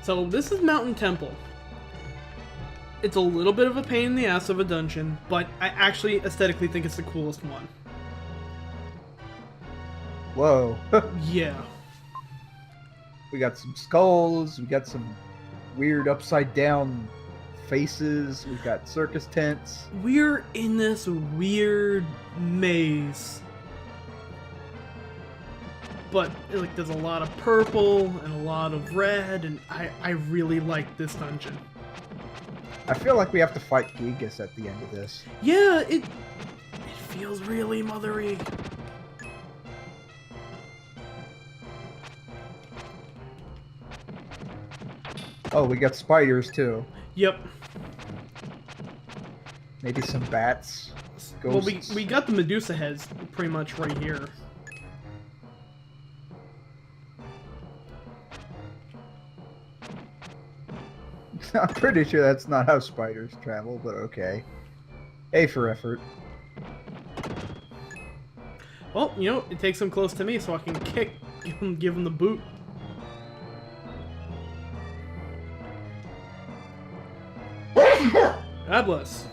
So this is Mountain Temple. It's a little bit of a pain in the ass of a dungeon, but I actually aesthetically think it's the coolest one. Whoa. Yeah. We got some skulls, we got some weird upside down faces, we've got circus tents. We're in this weird maze. But like there's a lot of purple and a lot of red, and I really like this dungeon. I feel like we have to fight Gigas at the end of this. Yeah, it feels really mothery. Oh, we got spiders too. Yep. Maybe some bats. Well, Ghosts. we got the Medusa heads pretty much right here. I'm pretty sure that's not how spiders travel, but okay. A for effort. Well, you know, it takes him close to me so I can give him the boot. God bless.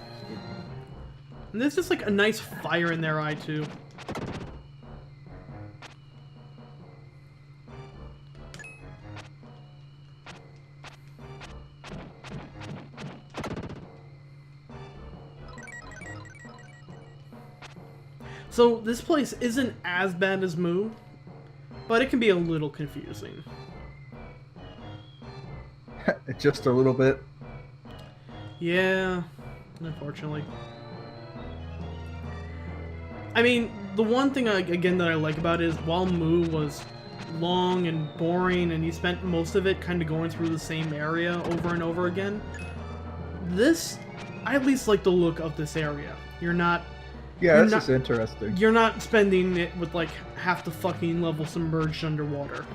And there's just like a nice fire in their eye too. So this place isn't as bad as Moo, but it can be a little confusing. Just a little bit. Yeah, unfortunately. I mean, the one thing, again, that I like about it is while Moo was long and boring and you spent most of it kind of going through the same area over and over again, this, I at least like the look of this area. You're not... Yeah, this is interesting. You're not spending it with like half the fucking level submerged underwater.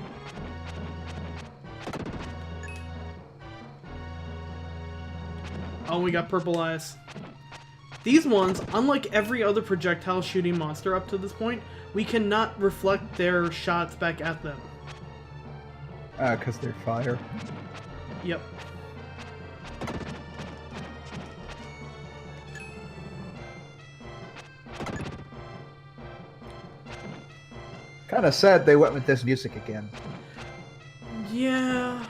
Oh, we got purple eyes. These ones, unlike every other projectile shooting monster up to this point, we cannot reflect their shots back at them. Because they're fire. Yep. Kind of sad they went with this music again. Yeah,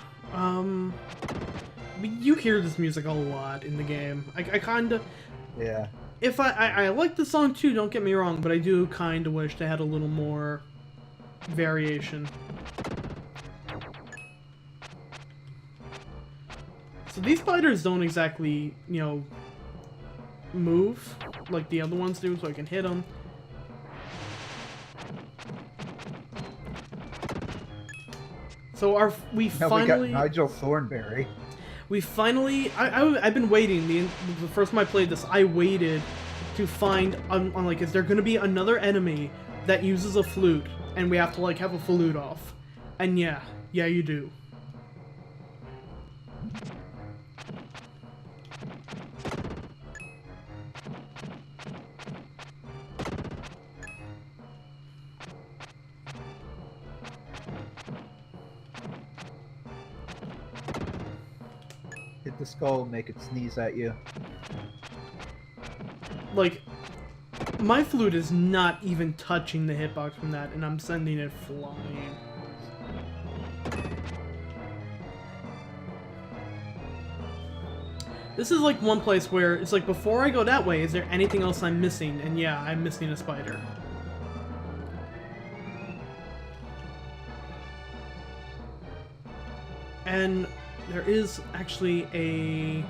you hear this music a lot in the game. I kinda... Yeah. If I like the song too, don't get me wrong, but I do kinda wish they had a little more variation. So these spiders don't exactly, you know, move like the other ones do, so I can hit them. So we finally... We got Nigel Thornberry. We finally... I've been waiting. The first time I played this, I waited to find... like, is there going to be another enemy that uses a flute, and we have to, like, have a flute off? And yeah. Yeah, you do. Hit the skull, make it sneeze at you. Like, my flute is not even touching the hitbox from that, and I'm sending it flying. This is like one place where it's like, before I go that way, is there anything else I'm missing? And yeah, I'm missing a spider. And there is actually a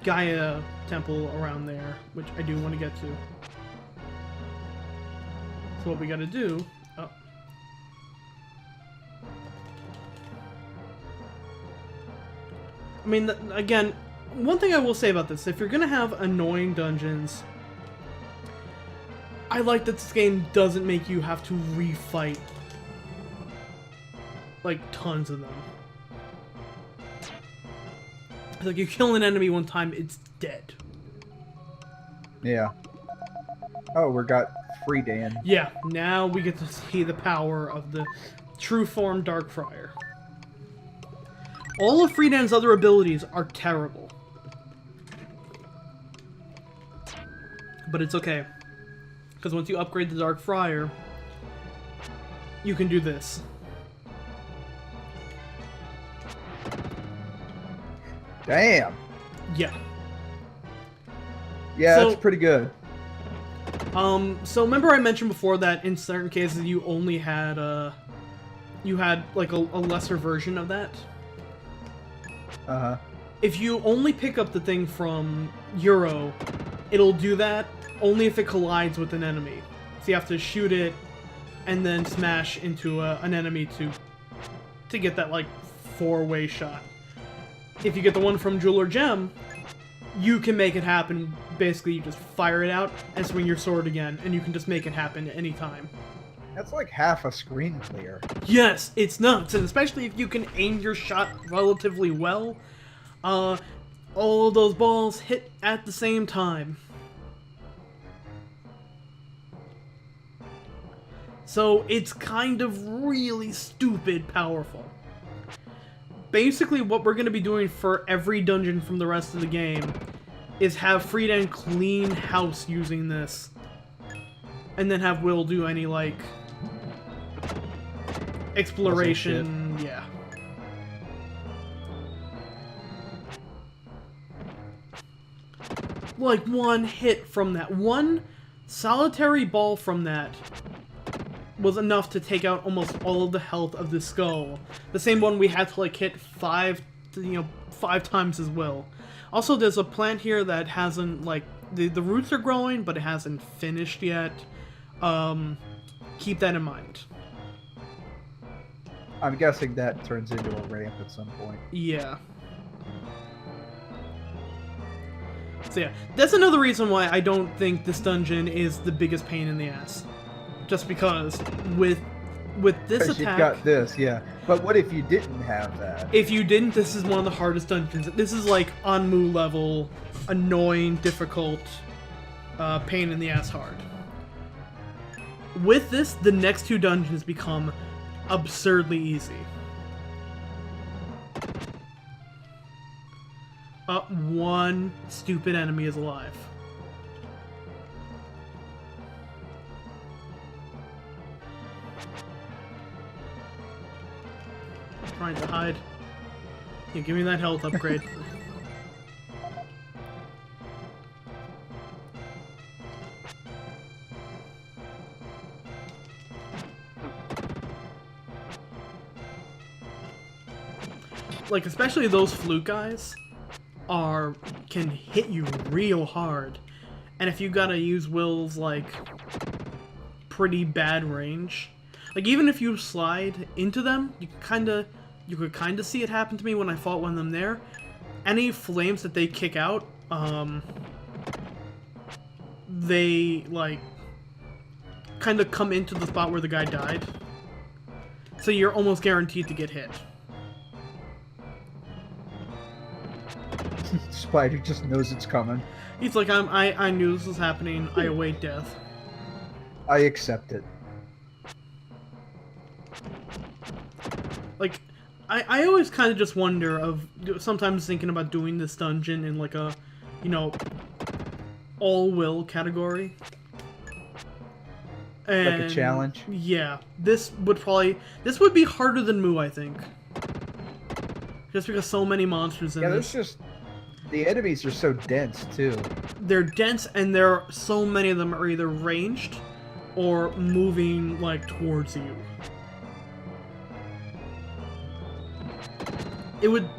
Gaia temple around there, which I do want to get to. So what we gotta do... Oh. I mean, again, one thing I will say about this, if you're gonna have annoying dungeons, I like that this game doesn't make you have to refight, like, tons of them. It's like, you kill an enemy one time, it's dead. Yeah. Oh, we got Free Dan. Yeah, now we get to see the power of the true form Dark Friar. All of Friedan's other abilities are terrible. But it's okay. Because once you upgrade the Dark Friar, you can do this. Damn. Yeah. Yeah, So- that's pretty good. So remember I mentioned before that in certain cases you only had, you had, like, a lesser version of that? Uh-huh. If you only pick up the thing from Euro, it'll do that only if it collides with an enemy. So you have to shoot it and then smash into an enemy to get that, like, 4-way shot. If you get the one from Jewel or Gem, you can make it happen. Basically, you just fire it out and swing your sword again, and you can just make it happen at any time. That's like half a screen clear. Yes, it's nuts, and especially if you can aim your shot relatively well, all of those balls hit at the same time. So it's kind of really stupid powerful. Basically, what we're going to be doing for every dungeon from the rest of the game is have Friedan clean house using this. And then have Will do any, like, exploration. Yeah. Like, one hit from that. One solitary ball from that was enough to take out almost all of the health of the skull. The same one we had to, like, hit 5 times as well. Also, there's a plant here that hasn't, like, the roots are growing, but it hasn't finished yet. Keep that in mind. I'm guessing that turns into a ramp at some point. Yeah. So yeah, that's another reason why I don't think this dungeon is the biggest pain in the ass. Just because with this Because attack, you've got this, yeah. But what if you didn't have that? if you didn't, this is one of the hardest dungeons. This is like Anmu level, annoying, difficult, pain in the ass hard. With this, the next 2 dungeons become absurdly easy. One stupid enemy is alive. Trying to hide. Yeah, give me that health upgrade. Like, especially those flute guys can hit you real hard. And if you gotta use Will's, like, pretty bad range, like, even if you slide into them, you could kinda see it happen to me when I fought one of them there. Any flames that they kick out, they, like, kinda come into the spot where the guy died. So you're almost guaranteed to get hit. Spider just knows it's coming. He's like, I knew this was happening, I await death. I accept it. Like, I always kind of just wonder of, sometimes thinking about doing this dungeon in like a, all-will category. And, Like a challenge? Yeah, this would be harder than Mu, I think. Just because so many monsters in this. The enemies are so dense, too. They're dense, and so many of them are either ranged or moving, like, towards you. It would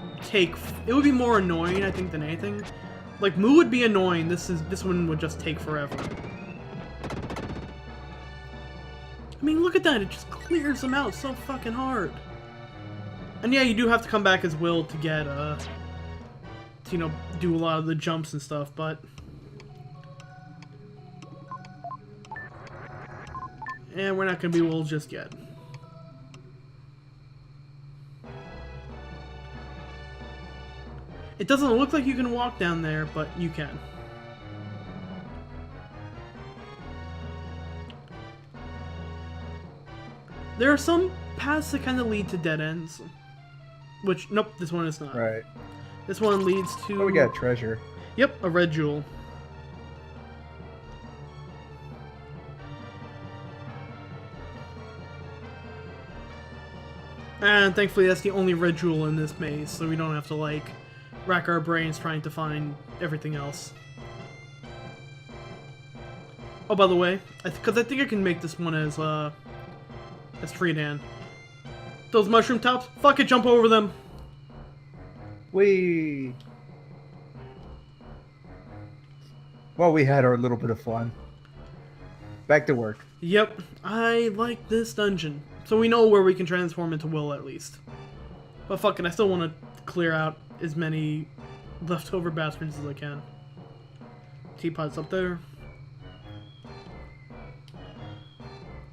be more annoying, I think, than anything. Like, Mu would be annoying, this one would just take forever. I mean, look at that, it just clears them out so fucking hard. And yeah, you do have to come back as Will to get, to, do a lot of the jumps and stuff, but... yeah, we're not gonna be Will just yet. It doesn't look like you can walk down there, but you can. There are some paths that kind of lead to dead ends. Which, nope, this one is not. Right. This one leads to... Oh, we got treasure. Yep, a red jewel. And thankfully that's the only red jewel in this maze, so we don't have to, like, rack our brains trying to find everything else. Oh, by the way, because I think I can make this one as Freedan. Those mushroom tops, fuck it, jump over them! Well, we had our little bit of fun. Back to work. Yep, I like this dungeon. So we know where we can transform into Will, at least. But fuck it, I still want to clear out as many leftover bastards as I can. Teapot's up there.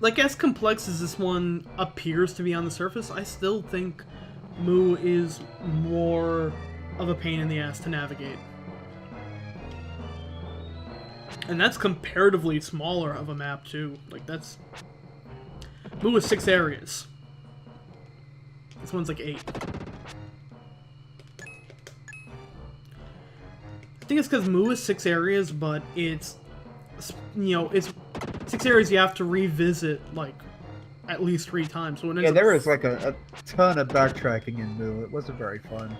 Like, as complex as this one appears to be on the surface, I still think Moo is more of a pain in the ass to navigate. And that's comparatively smaller of a map, too. Like, that's... Moo is 6 areas. This one's like 8. I think it's because Moo is 6 areas, but it's... You know, it's 6 areas you have to revisit, like, at least 3 times. So yeah, there was, like, a ton of backtracking in Moo. It wasn't very fun.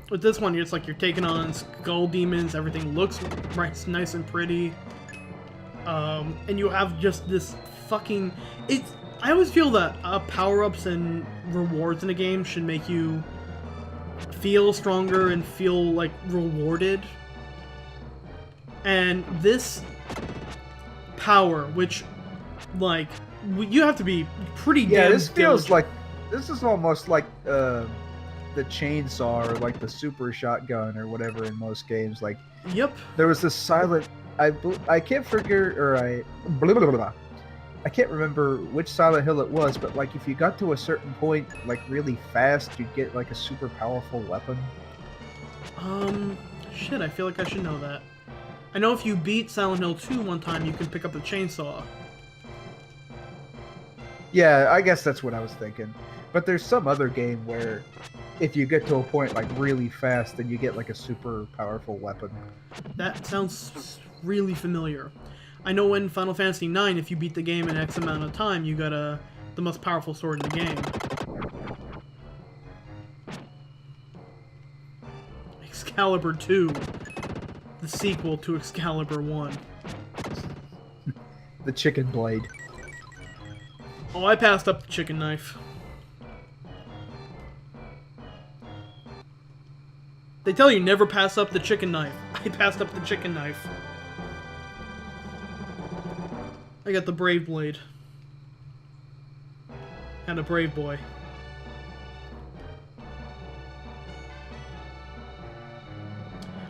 With this one, it's like you're taking on skull demons, everything looks nice and pretty. And you have just this fucking... I always feel that power-ups and rewards in a game should make you feel stronger and feel, like, rewarded. And this power, which, like, you have to be pretty damn this feels diligent. like... This is almost like, the chainsaw or, like, the super shotgun or whatever in most games. Like, Yep. there was this silent... I can't figure, I can't remember which Silent Hill it was, but, like, if you got to a certain point, like, really fast, you'd get, like, a super powerful weapon. Shit, I feel like I should know that. I know if you beat Silent Hill 2 one time, you can pick up the chainsaw. Yeah, I guess that's what I was thinking. But there's some other game where if you get to a point, like, really fast, then you get, like, a super powerful weapon. That sounds really familiar. I know in Final Fantasy IX, if you beat the game in X amount of time, you got the most powerful sword in the game. Excalibur 2. The sequel to Excalibur 1. The chicken blade. Oh, I passed up the chicken knife. They tell you never pass up the chicken knife. I passed up the chicken knife. I got the brave blade. And a brave boy.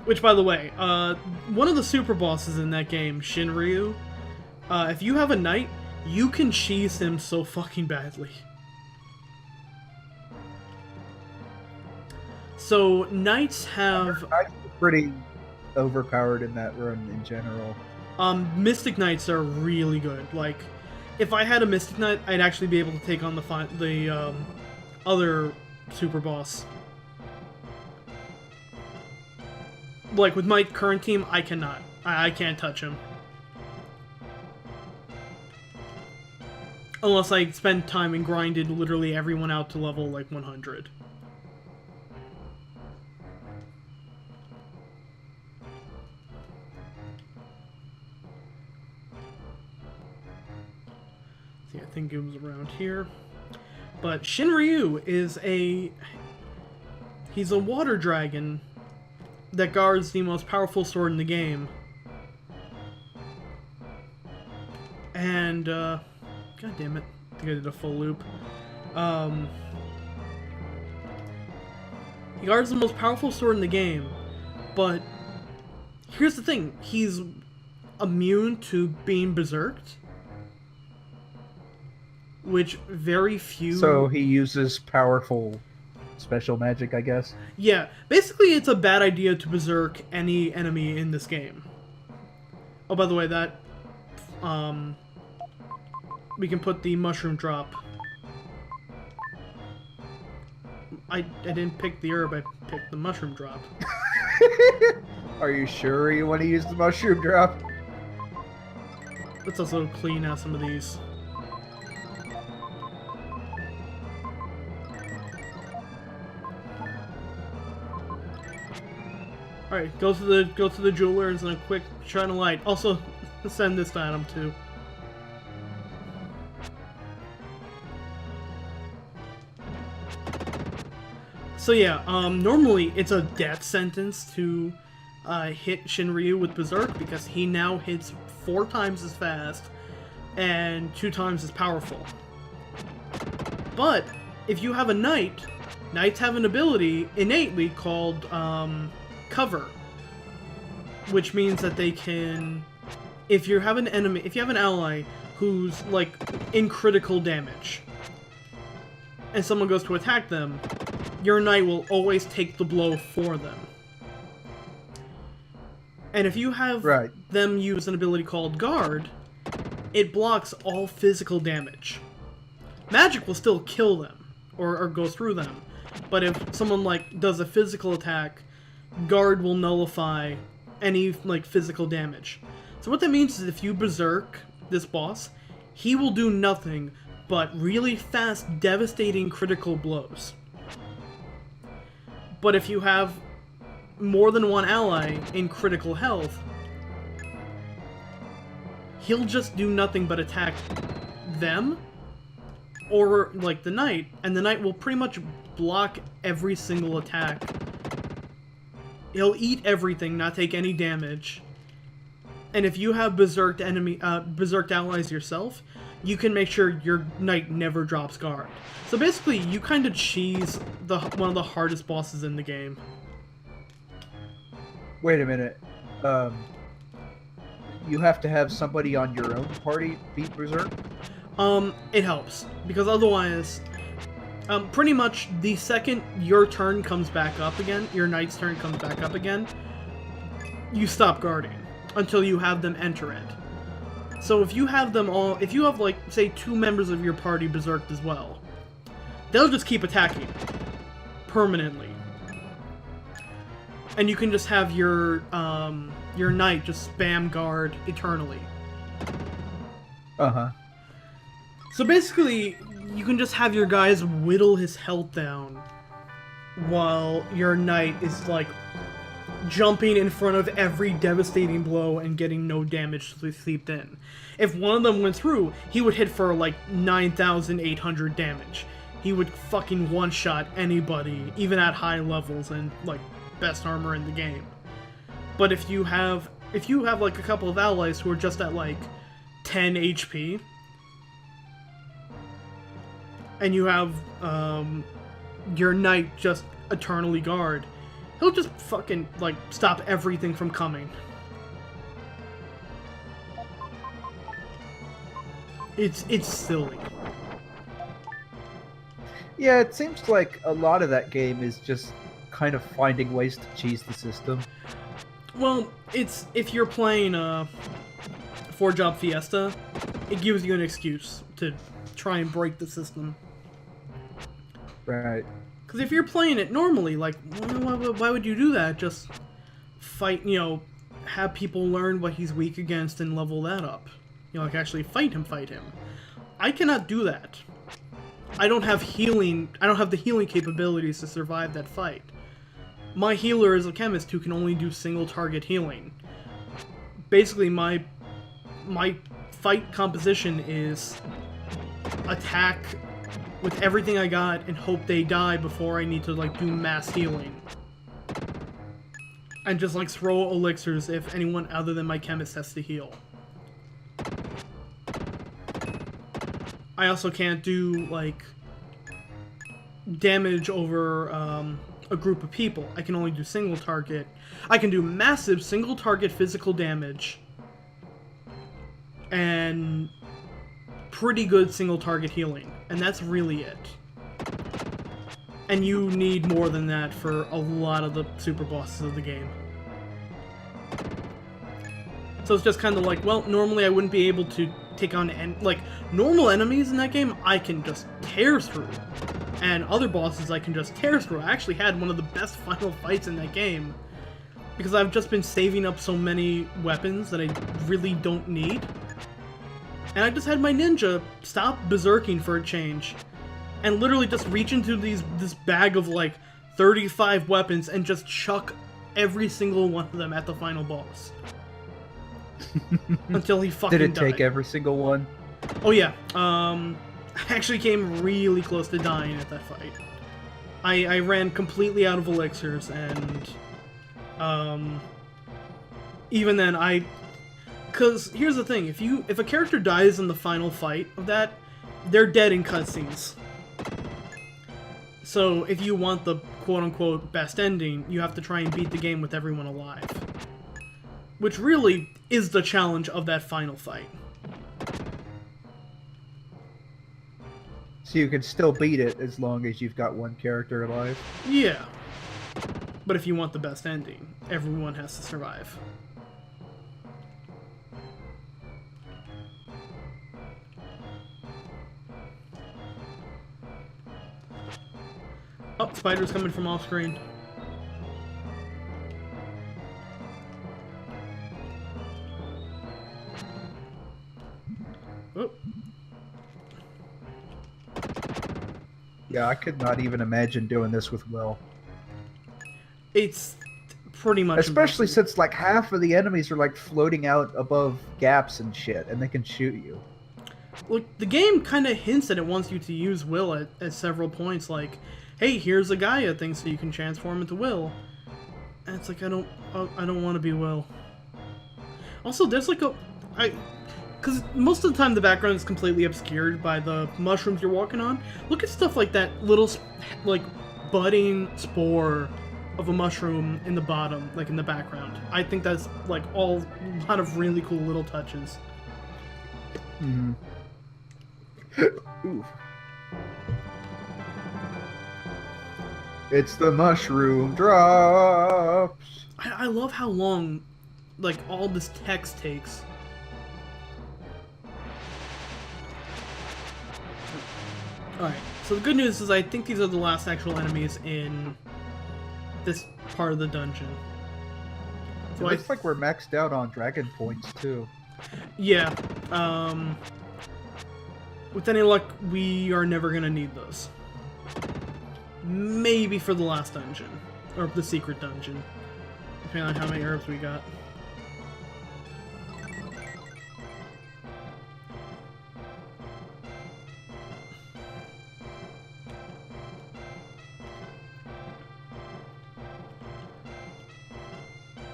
Which, by the way, one of the super bosses in that game, Shinryu, if you have a knight, you can cheese him so fucking badly. So, knights have... Knights are pretty overpowered in that run in general. Mystic Knights are really good. Like, if I had a Mystic Knight, I'd actually be able to take on the other super boss. Like, with my current team, I cannot. I can't touch him. Unless I spend time and grinded literally everyone out to level, like, 100. See, I think it was around here. But Shinryu is he's a water dragon that guards the most powerful sword in the game. And, god damn it. I think I did a full loop. He guards the most powerful sword in the game, but here's the thing. He's immune to being berserked, which very few... So he uses powerful special magic, I guess? Yeah, basically it's a bad idea to berserk any enemy in this game. Oh, by the way, that... we can put the mushroom drop I didn't pick the herb, I picked the mushroom drop. Are you sure you want to use the mushroom drop? Let's also clean out some of these. Alright, go to the jeweler's and a quick shine of light. Also, send this to Adam too. So yeah, normally it's a death sentence to hit Shinryu with Berserk because he now hits 4 times as fast and 2 times as powerful. But if you have a knight, knights have an ability innately called cover, which means that they can, if you have an enemy, if you have an ally who's like in critical damage, and someone goes to attack them, your knight will always take the blow for them. And if you have them use an ability called guard, it blocks all physical damage. Magic will still kill them, or go through them, but if someone like does a physical attack, guard will nullify any like physical damage. So what that means is if you berserk this boss, he will do nothing but really fast, devastating critical blows. But if you have more than one ally in critical health, he'll just do nothing but attack them, or like the knight, and the knight will pretty much block every single attack. He'll eat everything, not take any damage. And if you have berserked allies yourself, you can make sure your knight never drops guard. So basically, you kind of cheese one of the hardest bosses in the game. Wait a minute. You have to have somebody on your own party beat Berserk? It helps, because otherwise, pretty much the second your turn comes back up again, your knight's turn comes back up again, you stop guarding until you have them enter it. So if you have them all, if you have like, say 2 members of your party berserked as well, they'll just keep attacking permanently. And you can just have your knight just spam guard eternally. Uh-huh. So basically, you can just have your guys whittle his health down while your knight is like jumping in front of every devastating blow and getting no damage seeped in. If one of them went through, he would hit for like 9,800 damage. He would fucking one-shot anybody, even at high levels and like best armor in the game. But if you have like a couple of allies who are just at like 10 HP, and you have your knight just eternally guard, he'll just fucking like stop everything from coming. It's silly. Yeah, it seems like a lot of that game is just kind of finding ways to cheese the system. Well, it's, if you're playing 4-Job Fiesta, it gives you an excuse to try and break the system. Right. Because if you're playing it normally, like, why would you do that? Just fight, you know, have people learn what he's weak against and level that up. You know, like actually fight him. I cannot do that. I don't have the healing capabilities to survive that fight. My healer is a chemist who can only do single target healing. Basically, my fight composition is attack with everything I got and hope they die before I need to like do mass healing. And just like throw elixirs if anyone other than my chemist has to heal. I also can't do like damage over a group of people. I can only do single target. I can do massive single target physical damage and pretty good single target healing, and that's really it. And you need more than that for a lot of the super bosses of the game. So it's just kind of like, well, normally I wouldn't be able to take on like normal enemies in that game. I can just tear through. and other bosses I can just tear through. I actually had one of the best final fights in that game, because I've just been saving up so many weapons that I really don't need. And I just had my ninja stop berserking for a change, and literally just reach into this bag of like 35 weapons and just chuck every single one of them at the final boss. Until he fucking died. Did it take every single one? Oh yeah, I actually came really close to dying at that fight. I ran completely out of elixirs, and even then because here's the thing, if a character dies in the final fight of that, they're dead in cutscenes. So if you want the quote-unquote best ending, you have to try and beat the game with everyone alive. Which really is the challenge of that final fight. So you can still beat it as long as you've got one character alive? Yeah. But if you want the best ending, everyone has to survive. Oh, spider's coming from off screen. Oh. Yeah, I could not even imagine doing this with Will. It's pretty much especially impossible. since like half of the enemies are like floating out above gaps and shit, and they can shoot you. Look, the game kind of hints that it wants you to use Will at several points, like, hey, here's a Gaia thing so you can transform into Will. And it's like, I don't want to be Will. Also, there's like because most of the time the background is completely obscured by the mushrooms you're walking on. Look at stuff like that little, like, budding spore of a mushroom in the bottom, like in the background. I think that's, like, a lot of really cool little touches. Mm-hmm. Oof. It's the mushroom drops. I love how long, like, all this text takes. Alright, so the good news is I think these are the last actual enemies in this part of the dungeon. So It looks like we're maxed out on dragon points, too. Yeah, with any luck, we are never gonna need those. Maybe for the last dungeon, or the secret dungeon, depending on how many herbs we got.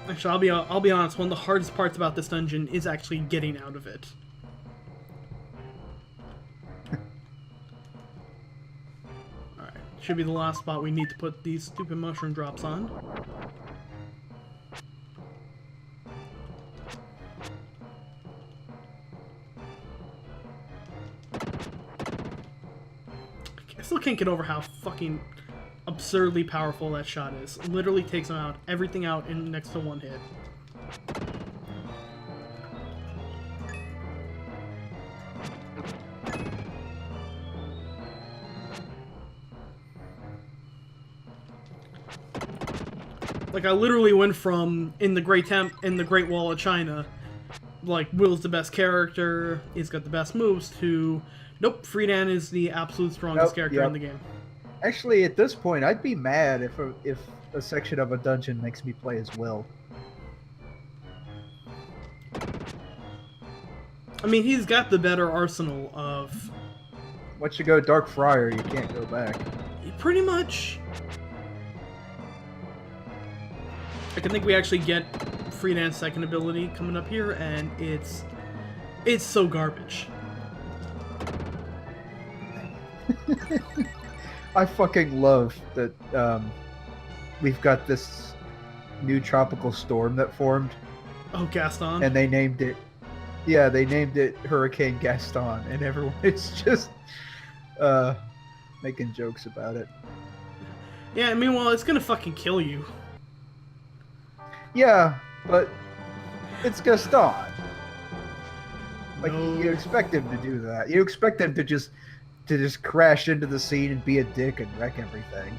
Actually, I'll be honest. One of the hardest parts about this dungeon is actually getting out of it. All right, should be the last spot we need to put these stupid mushroom drops on. I still can't get over how fucking absurdly powerful that shot is. It literally takes them out, everything out in next to one hit. Like, I literally went from in the Great Wall of China, like, Will's the best character, he's got the best moves, to nope, Friedan is the absolute strongest character in the game. Actually, at this point, I'd be mad if a section of a dungeon makes me play as Will. I mean, he's got the better arsenal of... Once you go Dark Friar, you can't go back. Pretty much. Like, I think we actually get Friedan's second ability coming up here, and it's so garbage. I fucking love that we've got this new tropical storm that formed. Oh, Gaston. And they named it... Yeah, they named it Hurricane Gaston, and everyone is just making jokes about it. Yeah, I mean, well, it's gonna fucking kill you. Yeah, but it's Gaston. Like, No. you expect him to do that. You expect him to to just crash into the scene and be a dick and wreck everything.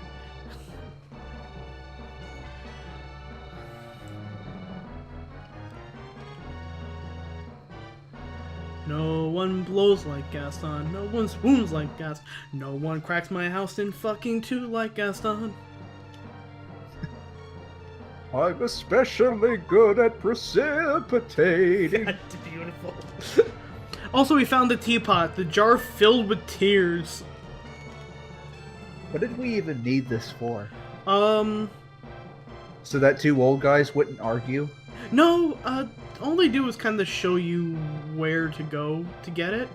No one blows like Gaston, no one swoons like Gaston, no one cracks my house in fucking two like Gaston. I'm especially good at precipitating. That's beautiful. Also, we found the teapot, the jar filled with tears. What did we even need this for? So that two old guys wouldn't argue? No, all they do is kind of show you where to go to get it.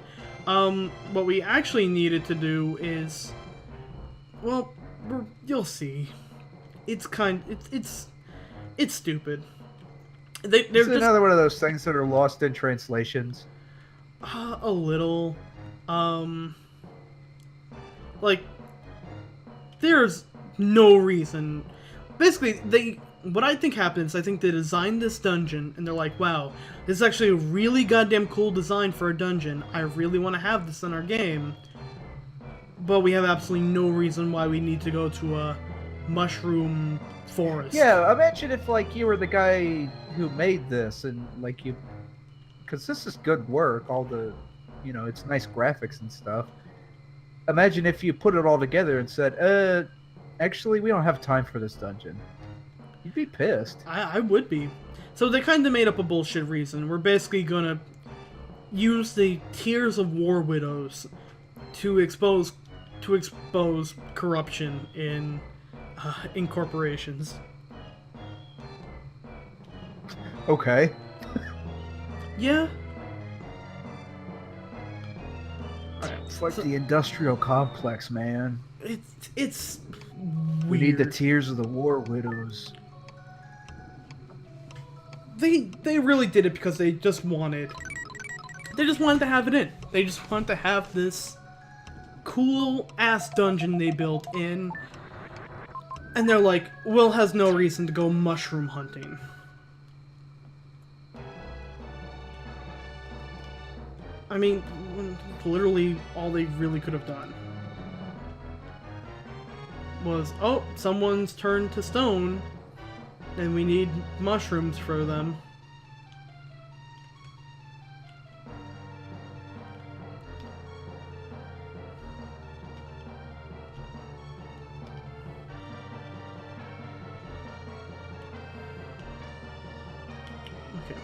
What we actually needed to do is, well, you'll see. It's stupid. They're It's just another one of those things that are lost in translations. A little, like, there's no reason. Basically, what I think happens, I think they designed this dungeon, and they're like, wow, this is actually a really goddamn cool design for a dungeon. I really want to have this in our game. But we have absolutely no reason why we need to go to a mushroom forest. Yeah, imagine if, like, you were the guy who made this, and, like, you... Because this is good work, all the... You know, it's nice graphics and stuff. Imagine if you put it all together and said, actually, we don't have time for this dungeon. You'd be pissed. I would be. So they kind of made up a bullshit reason. We're basically gonna use the Tears of War Widows to expose corruption in corporations. Okay. Yeah. It's like the industrial complex, man. It's weird. We need the Tears of the War Widows. They really did it because they just wanted to have it in. They just wanted to have this cool ass dungeon they built in, and they're like, Will has no reason to go mushroom hunting. I mean, literally all they really could have done was, oh, someone's turned to stone, and we need mushrooms for them. Okay.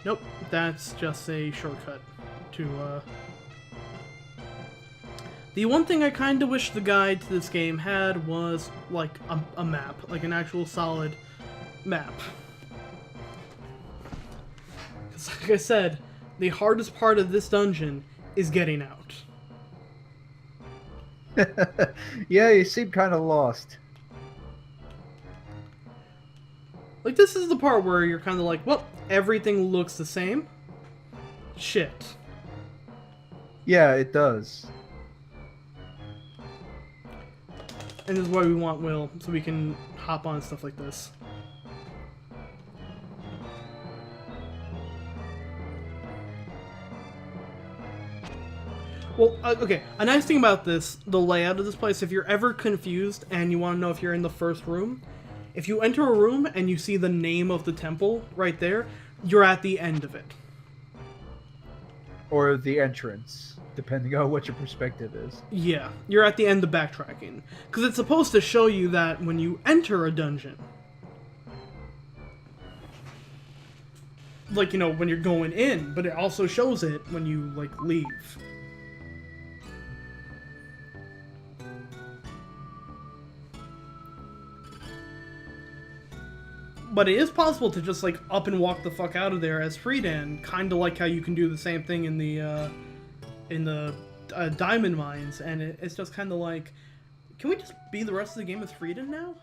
Nope, that's just a shortcut to, The one thing I kinda wish the guide to this game had was, like, a map. Like, an actual solid map. Because, like I said, the hardest part of this dungeon is getting out. Yeah, you seem kind of lost. Like, this is the part where you're kind of like, well, everything looks the same. Shit. Yeah, it does. And this is why we want Will, so we can hop on stuff like this. Well, okay, a nice thing about this, the layout of this place, if you're ever confused and you want to know if you're in the first room, if you enter a room and you see the name of the temple right there, you're at the end of it. Or the entrance, depending on what your perspective is. Yeah, you're at the end of backtracking. Because it's supposed to show you that when you enter a dungeon, like, you know, when you're going in, but it also shows it when you, like, leave. But it is possible to just, like, up and walk the fuck out of there as Friedan, kind of like how you can do the same thing in the diamond mines, and it's just kind of like, can we just be the rest of the game as Friedan now?